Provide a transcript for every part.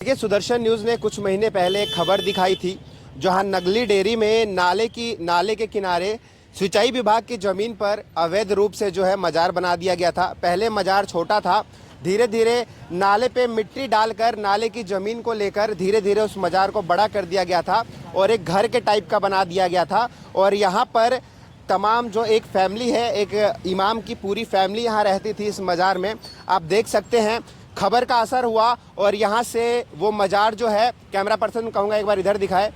देखिए, सुदर्शन न्यूज़ ने कुछ महीने पहले एक खबर दिखाई थी जहां नगली डेयरी में नाले के किनारे सिंचाई विभाग की ज़मीन पर अवैध रूप से जो है मजार बना दिया गया था। पहले मजार छोटा था, धीरे धीरे नाले पे मिट्टी डालकर नाले की ज़मीन को लेकर धीरे धीरे उस मजार को बड़ा कर दिया गया था और एक घर के टाइप का बना दिया गया था। और यहाँ पर तमाम जो एक फैमिली है, एक इमाम की पूरी फैमिली यहाँ रहती थी इस मजार में। आप देख सकते हैं खबर का असर हुआ और यहाँ से वो मजार जो है, कैमरा पर्सन कहूँगा एक बार इधर दिखाए,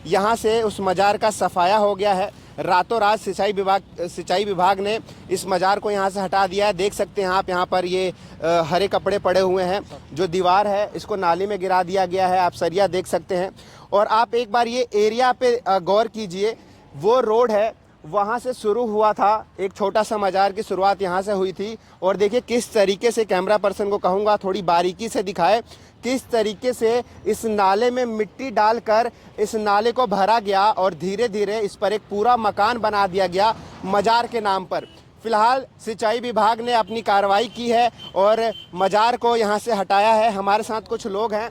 यहाँ से उस मजार का सफाया हो गया है। रातों रात सिंचाई विभाग ने इस मजार को यहाँ से हटा दिया है। देख सकते हैं आप, यहाँ पर ये हरे कपड़े पड़े हुए हैं। जो दीवार है इसको नाली में गिरा दिया गया है, आप सरिया देख सकते हैं। और आप एक बार ये एरिया पे गौर कीजिए, वो रोड है वहाँ से शुरू हुआ था, एक छोटा सा मजार की शुरुआत यहाँ से हुई थी। और देखिए किस तरीके से, कैमरा पर्सन को कहूँगा थोड़ी बारीकी से दिखाए, किस तरीके से इस नाले में मिट्टी डालकर इस नाले को भरा गया और धीरे धीरे इस पर एक पूरा मकान बना दिया गया मजार के नाम पर। फिलहाल सिंचाई विभाग ने अपनी कार्रवाई की है और मजार को यहाँ से हटाया है। हमारे साथ कुछ लोग हैं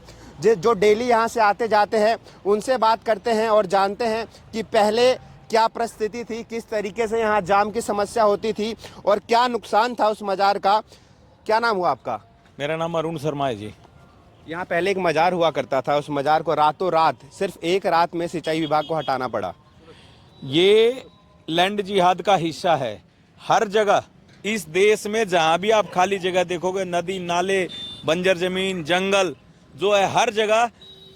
जो डेली यहाँ से आते जाते हैं, उनसे बात करते हैं और जानते हैं कि पहले क्या परिस्थिति थी, किस तरीके से यहाँ जाम की समस्या होती थी और क्या नुकसान था उस मजार का। क्या नाम हुआ आपका? मेरा नाम अरुण शर्मा है जी। यहाँ पहले एक मजार हुआ करता था, उस मजार को रातों रात, सिर्फ एक रात में सिंचाई विभाग को हटाना पड़ा। ये लैंड जिहाद का हिस्सा है। हर जगह इस देश में जहाँ भी आप खाली जगह देखोगे, नदी नाले, बंजर जमीन, जंगल जो है, हर जगह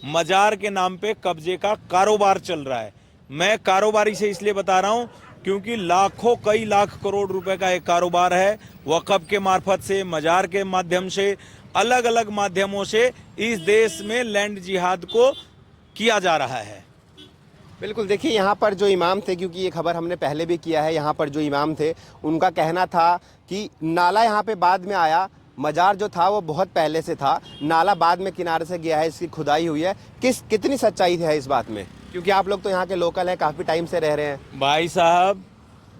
मजार के नाम पे कब्जे का कारोबार चल रहा है। मैं कारोबारी से इसलिए बता रहा हूँ क्योंकि लाखों, कई लाख करोड़ रुपए का एक कारोबार है। वक़्फ़ के मार्फत से, मजार के माध्यम से, अलग अलग माध्यमों से इस देश में लैंड जिहाद को किया जा रहा है। बिल्कुल, देखिए यहाँ पर जो इमाम थे, क्योंकि ये खबर हमने पहले भी किया है, यहाँ पर जो इमाम थे उनका कहना था कि नाला यहाँ पे बाद में आया, मजार जो था वो बहुत पहले से था, नाला बाद में किनारे से गया है, इसकी खुदाई हुई है। कितनी सच्चाई है इस बात में, क्योंकि आप लोग तो यहाँ के लोकल हैं, काफ़ी टाइम से रह रहे हैं। भाई साहब,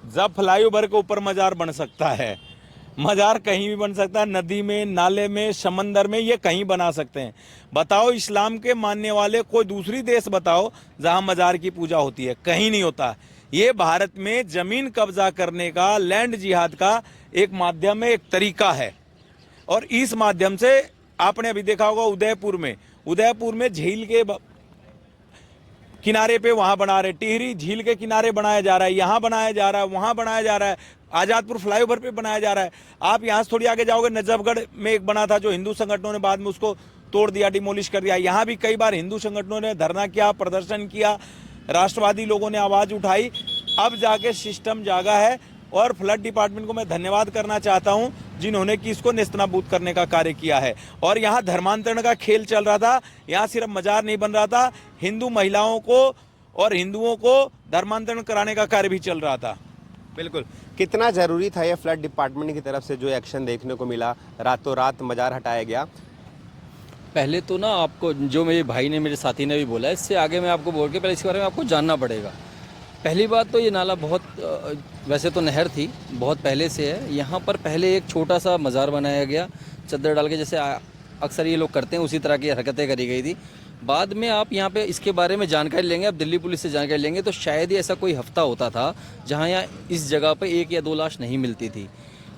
जब फ्लाईओवर के ऊपर मजार बन सकता है, मजार कहीं भी बन सकता है, नदी में, नाले में, समंदर में, ये कहीं बना सकते हैं। बताओ, इस्लाम के मानने वाले कोई दूसरी देश बताओ जहां मजार की पूजा होती है? कहीं नहीं होता। ये भारत में जमीन कब्जा करने का, लैंड जिहाद का एक माध्यम है, एक तरीका है। और इस माध्यम से आपने अभी देखा होगा उदयपुर में झील के किनारे पे वहां बना रहे, टिहरी झील के किनारे बनाया जा रहा है, यहाँ बनाया जा रहा है, वहाँ बनाया जा रहा है, आज़ादपुर फ्लाईओवर पे बनाया जा रहा है। आप यहाँ से थोड़ी आगे जाओगे, नजफगढ़ में एक बना था जो हिंदू संगठनों ने बाद में उसको तोड़ दिया, डिमोलिश कर दिया। यहाँ भी कई बार हिंदू संगठनों ने धरना किया, प्रदर्शन किया, राष्ट्रवादी लोगों ने आवाज़ उठाई। अब जाके सिस्टम जागा है और फ्लड डिपार्टमेंट को मैं धन्यवाद करना चाहता हूं जिन्होंने कि इसको नेस्तनाबूद करने का कार्य किया है। और यहाँ धर्मांतरण का खेल चल रहा था, यहाँ सिर्फ मजार नहीं बन रहा था, हिंदू महिलाओं को और हिंदुओं को धर्मांतरण कराने का कार्य भी चल रहा था। बिल्कुल, कितना ज़रूरी था ये फ्लड डिपार्टमेंट की तरफ से जो एक्शन देखने को मिला, रातों रात मजार हटाया गया। पहले तो ना आपको, जो मेरे भाई ने, मेरे साथी ने भी बोला, इससे आगे मैं आपको बोल के पहले इसके बारे में आपको जानना पड़ेगा। पहली बात तो ये नाला बहुत, वैसे तो नहर थी, बहुत पहले से है। यहाँ पर पहले एक छोटा सा मज़ार बनाया गया, चद्दर डाल के, जैसे अक्सर ये लोग करते हैं, उसी तरह की हरकतें करी गई थी। बाद में आप यहाँ पे इसके बारे में जानकारी लेंगे, आप दिल्ली पुलिस से जानकारी लेंगे, तो शायद ही ऐसा कोई हफ्ता होता था जहाँ यहाँ इस जगह पे 1 या 2 लाश नहीं मिलती थी।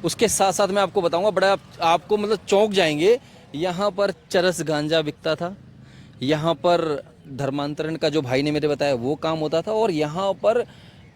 उसके साथ साथ मैं आपको बताऊँगा, बड़ा आपको मतलब चौंक जाएंगे, यहाँ पर चरस गांजा बिकता था, यहाँ पर धर्मांतरण का जो भाई ने मेरे बताया वो काम होता था। और यहाँ पर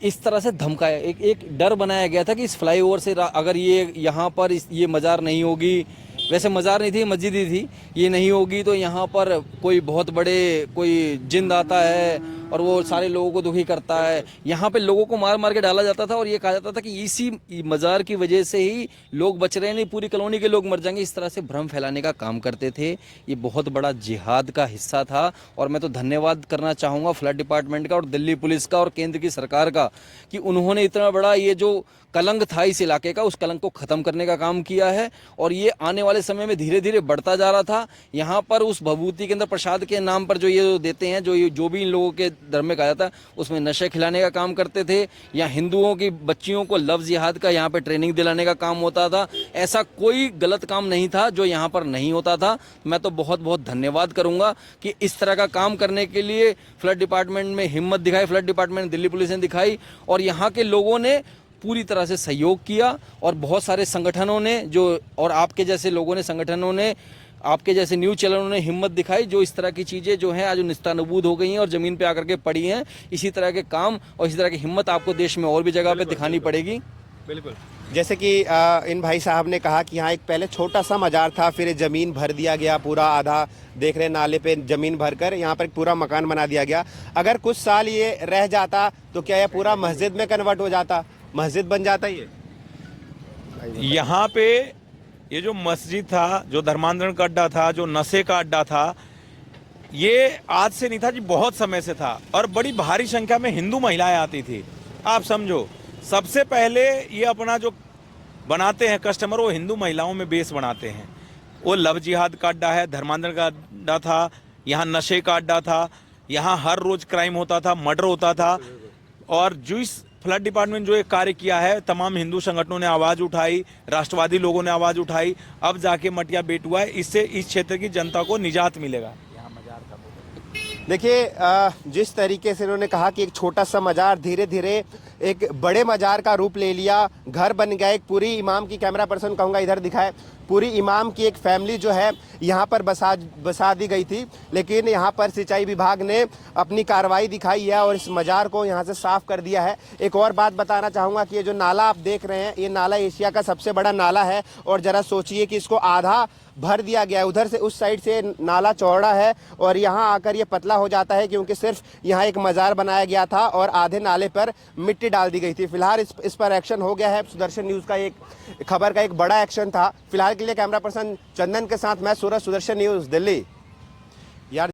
इस तरह से धमकाया, एक डर बनाया गया था कि इस फ्लाईओवर से अगर ये यहाँ पर ये मज़ार नहीं होगी, वैसे मज़ार नहीं थी, मस्जिद ही थी, ये नहीं होगी तो यहाँ पर कोई बहुत बड़े कोई जिंद आता है और वो सारे लोगों को दुखी करता है। यहाँ पे लोगों को मार मार के डाला जाता था और ये कहा जाता था कि इसी मज़ार की वजह से ही लोग बच रहे हैं, नहीं पूरी कॉलोनी के लोग मर जाएंगे। इस तरह से भ्रम फैलाने का काम करते थे। ये बहुत बड़ा जिहाद का हिस्सा था। और मैं तो धन्यवाद करना चाहूँगा फ्लड डिपार्टमेंट का और दिल्ली पुलिस का और केंद्र की सरकार का कि उन्होंने इतना बड़ा ये जो कलंक था इस इलाके का, उस कलंक को ख़त्म करने का काम किया है। और ये आने वाले समय में धीरे धीरे बढ़ता जा रहा था। यहाँ पर उस भभूति के अंदर प्रसाद के नाम पर जो ये देते हैं, जो भी इन लोगों के धर्म में कहा जाता है, उसमें नशे खिलाने का काम करते थे, या हिंदुओं की बच्चियों को लव जिहाद का यहाँ पे ट्रेनिंग दिलाने का काम होता था। ऐसा कोई गलत काम नहीं था जो यहाँ पर नहीं होता था। मैं तो बहुत बहुत धन्यवाद करूँगा कि इस तरह का काम करने के लिए फ्लड डिपार्टमेंट में हिम्मत दिखाई, फ्लड डिपार्टमेंट दिल्ली पुलिस ने दिखाई, और यहाँ के लोगों ने पूरी तरह से सहयोग किया। और बहुत सारे संगठनों ने जो, और आपके जैसे लोगों ने, संगठनों ने, आपके जैसे न्यूज़ चैनलों ने हिम्मत दिखाई, जो इस तरह की चीज़ें जो हैं आज निस्तानाबूद हो गई हैं और ज़मीन पे आकर के पड़ी हैं। इसी तरह के काम और इसी तरह की हिम्मत आपको देश में और भी जगह पे दिखानी पड़ेगी। बिल्कुल, जैसे कि इन भाई साहब ने कहा कि यहाँ एक पहले छोटा सा मजार था, फिर ज़मीन भर दिया गया, पूरा आधा देख रहे नाले पे ज़मीन भरकर यहाँ पर एक पूरा मकान बना दिया गया। अगर कुछ साल ये रह जाता तो क्या यह पूरा मस्जिद में कन्वर्ट हो जाता, मस्जिद बन जाता ये? यहाँ पे ये जो मस्जिद था, जो धर्मांतरण का अड्डा था, जो नशे का अड्डा था, ये आज से नहीं था जी, बहुत समय से था। और बड़ी भारी संख्या में हिंदू महिलाएं आती थी। आप समझो, सबसे पहले ये अपना जो बनाते हैं कस्टमर, वो हिंदू महिलाओं में बेस बनाते हैं। वो लव जिहाद का अड्डा है, धर्मांतरण का अड्डा था, यहाँ नशे का अड्डा था, यहाँ हर रोज क्राइम होता था, मर्डर होता था। और जो इस फ्लड डिपार्टमेंट जो एक कार्य किया है, तमाम हिंदू संगठनों ने आवाज़ उठाई, राष्ट्रवादी लोगों ने आवाज़ उठाई, अब जाके मटिया बेट हुआ है। इससे इस क्षेत्र की जनता को निजात मिलेगा। देखिए, जिस तरीके से उन्होंने कहा कि एक छोटा सा मजार धीरे धीरे एक बड़े मजार का रूप ले लिया, घर बन गया। एक पूरी इमाम की, कैमरा पर्सन कहूँगा इधर दिखाए, पूरी इमाम की एक फैमिली जो है यहाँ पर बसा दी गई थी। लेकिन यहाँ पर सिंचाई विभाग ने अपनी कार्रवाई दिखाई है और इस मजार को यहाँ से साफ कर दिया है। एक और बात बताना चाहूँगा कि ये जो नाला आप देख रहे हैं, ये नाला एशिया का सबसे बड़ा नाला है। और ज़रा सोचिए कि इसको आधा भर दिया गया है, उधर से उस साइड से नाला चौड़ा है और यहाँ आकर ये पतला हो जाता है, क्योंकि सिर्फ यहाँ एक मजार बनाया गया था और आधे नाले पर मिट्टी डाल दी गई थी। फिलहाल इस पर एक्शन हो गया है। सुदर्शन न्यूज़ का एक खबर का एक बड़ा एक्शन था। फिलहाल के लिए कैमरा पर्सन चंदन के साथ मैं सूरज, सुदर्शन न्यूज़ दिल्ली। यार